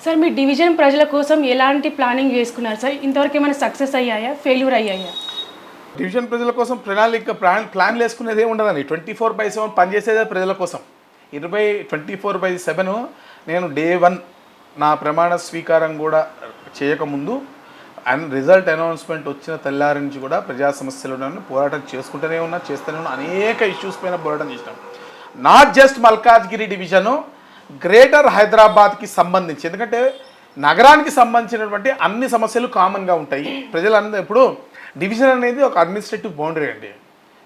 Sir మీ division ప్రజల కోసం ఎలాంటి ప్లానింగ్ చేసుకున్నారు సార్? ఇంతవరకు ఏమైనా సక్సెస్ అయ్యాయా, ఫెయిల్యూర్ అయ్యాయా? డివిజన్ ప్రజల కోసం ప్రణాళిక ప్లాన్లు వేసుకునేది ఏమి ఉండదండి. 24/7 పనిచేసేదే ప్రజల కోసం. 24/7 నేను డే 1 నా ప్రమాణ స్వీకారం కూడా చేయకముందు రిజల్ట్ అనౌన్స్మెంట్ వచ్చిన తెల్లారి నుంచి కూడా ప్రజా సమస్యలను పోరాటం చేసుకుంటూనే చేస్తూనే ఉన్నా. అనేక ఇష్యూస్ పైన పోరాటం చేసినాం. Not just Malkajgiri division, greater హైదరాబాద్కి సంబంధించి, ఎందుకంటే నగరానికి సంబంధించినటువంటి అన్ని సమస్యలు కామన్గా ఉంటాయి. ప్రజలందరూ ఇప్పుడు డివిజన్ అనేది ఒక అడ్మినిస్ట్రేటివ్ బౌండరీ అండి.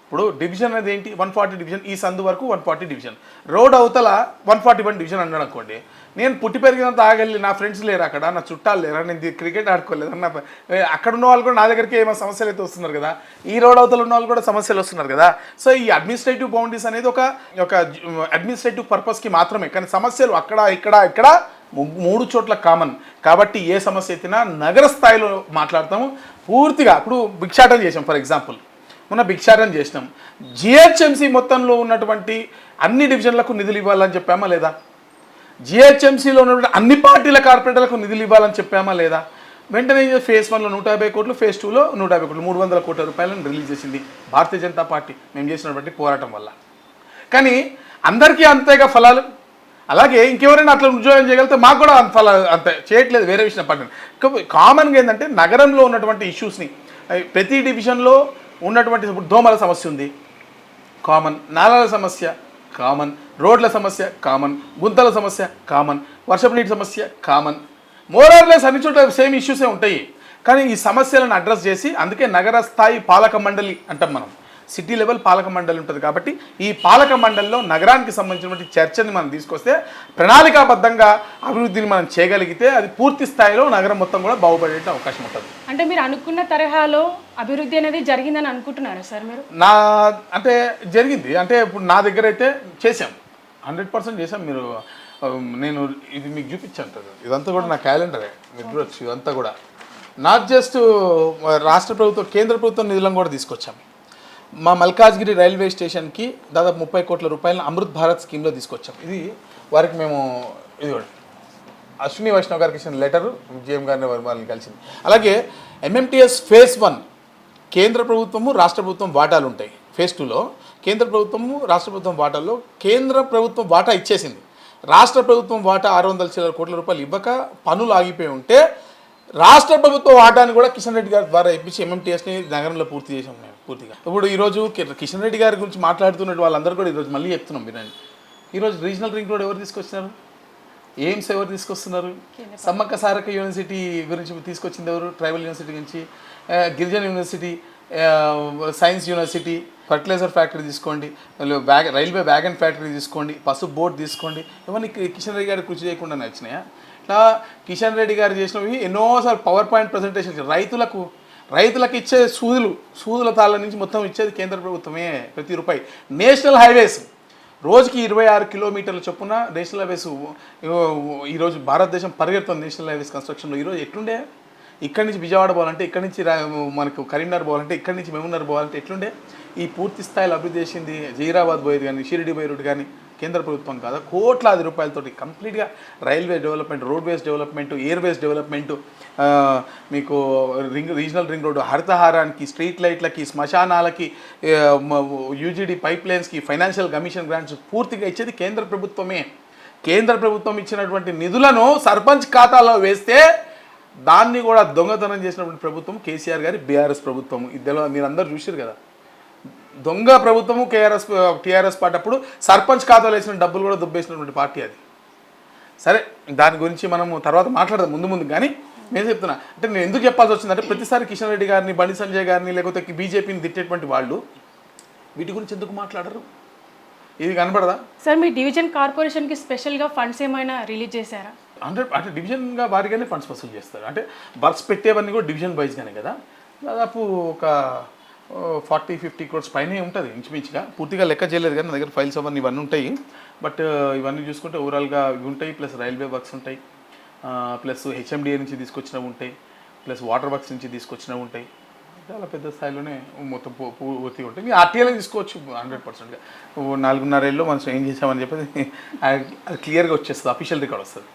ఇప్పుడు డివిజన్ అనేది ఏంటి? 140 డివిజన్, ఈ సందు వరకు 140 డివిజన్, రోడ్ అవతల 141 డివిజన్ అన్నాడు అనుకోండి. నేను పుట్టి పెరిగినంత ఆగలి, నా ఫ్రెండ్స్ లేరు అక్కడ, నా చుట్టాలు లేరా, నేను క్రికెట్ ఆడుకోలేదు అన్న అక్కడ ఉన్న వాళ్ళు కూడా నా దగ్గరికి ఏమైనా సమస్యలు అయితే వస్తున్నారు కదా, ఈ రోడ్ అవతల ఉన్న వాళ్ళు కూడా సమస్యలు వస్తున్నారు కదా. సో ఈ అడ్మినిస్ట్రేటివ్ బౌండరీస్ అనేది ఒక అడ్మినిస్ట్రేటివ్ పర్పస్కి మాత్రమే, కానీ సమస్యలు అక్కడ ఇక్కడ 3 చోట్ల కామన్. కాబట్టి ఏ సమస్య అయితేనా నగర స్థాయిలో మాట్లాడతాము పూర్తిగా. ఇప్పుడు భిక్షాటన చేసాం ఫర్ ఎగ్జాంపుల్, మొన్న భిక్షాటన చేసినాం. జిహెచ్ఎంసీ మొత్తంలో ఉన్నటువంటి అన్ని డివిజన్లకు నిధులు ఇవ్వాలని చెప్పామా లేదా? జిహెచ్ఎంసీలో ఉన్నటువంటి అన్ని పార్టీల కార్పొరేటర్లకు నిధులు ఇవ్వాలని చెప్పామా లేదా? వెంటనే ఫేజ్ 1లో 150 కోట్లు, ఫేజ్ 2లో 150 కోట్లు, 300 కోట్ల రూపాయలను రిలీజ్ చేసింది భారతీయ జనతా పార్టీ మేము చేసినటువంటి పోరాటం వల్ల. కానీ అందరికీ అంతేగా ఫలాలు. అలాగే ఇంకెవరైనా అట్లా ఉద్యోగం చేయగలిగితే మాకు కూడా అంత చేయట్లేదు, వేరే విషయం పట్టింది. కామన్గా ఏంటంటే నగరంలో ఉన్నటువంటి ఇష్యూస్ని ప్రతి డివిజన్లో ఉన్నటువంటి, ఇప్పుడు దోమల సమస్య ఉంది కామన్, నాలాల సమస్య కామన్, రోడ్ల సమస్య కామన్, గుంతల సమస్య కామన్, వర్షపు నీటి సమస్య కామన్, మోరార్లెస్ అన్ని చోట్ల సేమ్ ఇష్యూసే ఉంటాయి. కానీ ఈ సమస్యలను అడ్రస్ చేసి, అందుకే నగర స్థాయి పాలక మండలి అంటాం మనం, సిటీ లెవెల్ పాలక మండలి ఉంటుంది. కాబట్టి ఈ పాలక మండలిలో నగరానికి సంబంధించినటువంటి చర్చని మనం తీసుకొస్తే, ప్రణాళికాబద్ధంగా అభివృద్ధిని మనం చేయగలిగితే అది పూర్తి స్థాయిలో నగరం మొత్తం కూడా బాగుపడే అవకాశం ఉంటుంది. అంటే మీరు అనుకున్న తరహాలో అభివృద్ధి అనేది జరిగిందని అనుకుంటున్నారా సార్ మీరు? అంటే జరిగింది. అంటే ఇప్పుడు నా దగ్గర అయితే చేసాం, 100% చేసాం. మీరు నేను ఇది మీకు చూపించాను, ఇదంతా కూడా నా క్యాలెండరే, మీరు చూడొచ్చు. ఇదంతా కూడా నాట్ జస్ట్ రాష్ట్ర ప్రభుత్వం, కేంద్ర ప్రభుత్వం నిధులను కూడా తీసుకొచ్చాం. మా మల్కాజ్గిరి రైల్వే స్టేషన్కి దాదాపు 30 కోట్ల రూపాయలను అమృత్ భారత్ స్కీమ్లో తీసుకొచ్చాం. ఇది వారికి మేము ఇది అశ్విని వైష్ణవ్ గారికి ఇచ్చిన లెటరు, జీఎం గారిని వాళ్ళని కలిసింది. అలాగే ఎంఎంటీఎస్ ఫేజ్ 1 కేంద్ర ప్రభుత్వము రాష్ట్ర ప్రభుత్వం వాటాలు ఉంటాయి. ఫేజ్ 2లో కేంద్ర ప్రభుత్వము రాష్ట్ర ప్రభుత్వం వాటాల్లో కేంద్ర ప్రభుత్వం వాటా ఇచ్చేసింది. రాష్ట్ర ప్రభుత్వం వాటా 600 కోట్ల రూపాయలు ఇవ్వక పనులు ఆగిపోయి ఉంటే రాష్ట్ర ప్రభుత్వ వాటాన్ని కూడా కిషన్ రెడ్డి గారి ద్వారా ఇప్పించి ఎంఎంటీఎస్ని నగరంలో పూర్తి చేసాం మేము పూర్తిగా. ఇప్పుడు ఈరోజు కిషన్ రెడ్డి గారి గురించి మాట్లాడుతున్నట్టు వాళ్ళందరూ కూడా ఈరోజు మళ్ళీ చెప్తున్నాం వినండి. ఈరోజు రీజనల్ రింగ్ రోడ్ ఎవరు తీసుకొచ్చినారు? ఎయిమ్స్ ఎవరు తీసుకొస్తున్నారు? సమ్మక్క సారక్క యూనివర్సిటీ గురించి తీసుకొచ్చింది ఎవరు? ట్రైబల్ యూనివర్సిటీ గురించి, గిరిజన university, science university, fertiliser factory తీసుకోండి, రైల్వే వ్యాగన్ ఫ్యాక్టరీ తీసుకోండి, పసుపు బోర్డు తీసుకోండి. ఇవన్నీ కిషన్ రెడ్డి గారికి కృషి చేయకుండా నచ్చినాయా? ఇట్లా కిషన్ రెడ్డి గారు చేసినవి ఎన్నోసార్లు పవర్ పాయింట్ ప్రజెంటేషన్. రైతులకు ఇచ్చే సూదుల తాళ్ళ నుంచి మొత్తం ఇచ్చేది కేంద్ర ప్రభుత్వమే ప్రతి రూపాయి. నేషనల్ హైవేస్ రోజుకి 26 కిలోమీటర్ల చొప్పున నేషనల్ హైవేస్ ఈరోజు భారతదేశం పరిగెడుతుంది నేషనల్ హైవేస్ కన్స్ట్రక్షన్లో. ఈరోజు ఎట్లుండే? ఇక్కడి నుంచి విజయవాడ పోవాలంటే, ఇక్కడి నుంచి మనకు కరీంనగర్ పోవాలంటే, ఇక్కడి నుంచి మహబూబ్నగర్ పోవాలంటే ఎట్లుండే? ఈ పూర్తి స్థాయిలో అభివృద్ధి చేసింది జైరాబాద్ పోయేది కానీ, షిరిడి పోయే రూట్ కానీ కేంద్ర ప్రభుత్వం కాదా? కోట్లాది రూపాయలతోటి కంప్లీట్గా railway development, roadways development, airways development, మీకు రీజనల్ రింగ్ రోడ్డు, హరితహారానికి, స్ట్రీట్ లైట్లకి, శ్మశానాలకి, యూజీడీ పైప్ లైన్స్కి ఫైనాన్షియల్ కమిషన్ గ్రాంట్స్ పూర్తిగా ఇచ్చేది కేంద్ర ప్రభుత్వమే. కేంద్ర ప్రభుత్వం ఇచ్చినటువంటి నిధులను సర్పంచ్ ఖాతాలో వేస్తే దాన్ని కూడా దొంగతనం చేసినటువంటి ప్రభుత్వం కేసీఆర్ గారి బీఆర్ఎస్ ప్రభుత్వం. ఇద్దరు మీరు అందరూ చూసారు కదా, దొంగ ప్రభుత్వము టీఆర్ఎస్ పార్టీ. అప్పుడు సర్పంచ్ ఖాతాలో వేసిన డబ్బులు కూడా దుబ్బేసినటువంటి పార్టీ అది. సరే, దాని గురించి మనము తర్వాత మాట్లాడదాం ముందు. కానీ నేను చెప్తున్నా, అంటే నేను ఎందుకు చెప్పాల్సి వచ్చిందంటే, ప్రతిసారి కిషన్ రెడ్డి గారిని, బండి సంజయ్ గారిని, లేకపోతే బీజేపీని తిట్టేటువంటి వాళ్ళు వీటి గురించి ఎందుకు మాట్లాడరు? ఇది కనబడదా సార్? మీ డివిజన్ కార్పొరేషన్కి స్పెషల్గా ఫండ్స్ ఏమైనా రిలీజ్ చేశారా? అంటే డివిజన్గా వారిగానే ఫండ్స్ వసూలు చేస్తారు. అంటే వర్క్స్ పెట్టేవన్నీ కూడా డివిజన్ వైజ్గానే కదా. దాదాపు ఒక 40-50 crores పైనే ఉంటుంది ఇంచుమించుగా. పూర్తిగా లెక్క చేయలేదు కానీ నా దగ్గర ఫైల్స్ అవన్నీ ఇవన్నీ ఉంటాయి. బట్ ఇవన్నీ చూసుకుంటే ఓవరాల్గా ఇవి ఉంటాయి, ప్లస్ రైల్వే వర్క్స్ ఉంటాయి, ప్లస్ హెచ్ఎండిఏ నుంచి తీసుకొచ్చినవి ఉంటాయి, ప్లస్ వాటర్ వర్క్స్ నుంచి తీసుకొచ్చినవి ఉంటాయి. చాలా పెద్ద స్థాయిలోనే మొత్తం పూర్తిగా ఉంటుంది. మీరు ఆర్టీఐలో తీసుకోవచ్చు 100%గా. 4.5 ఏళ్ళలో మనం ఏం చేసామని చెప్పేసి అది క్లియర్గా వచ్చేస్తుంది, అఫీషియల్ రికార్డ్ వస్తుంది.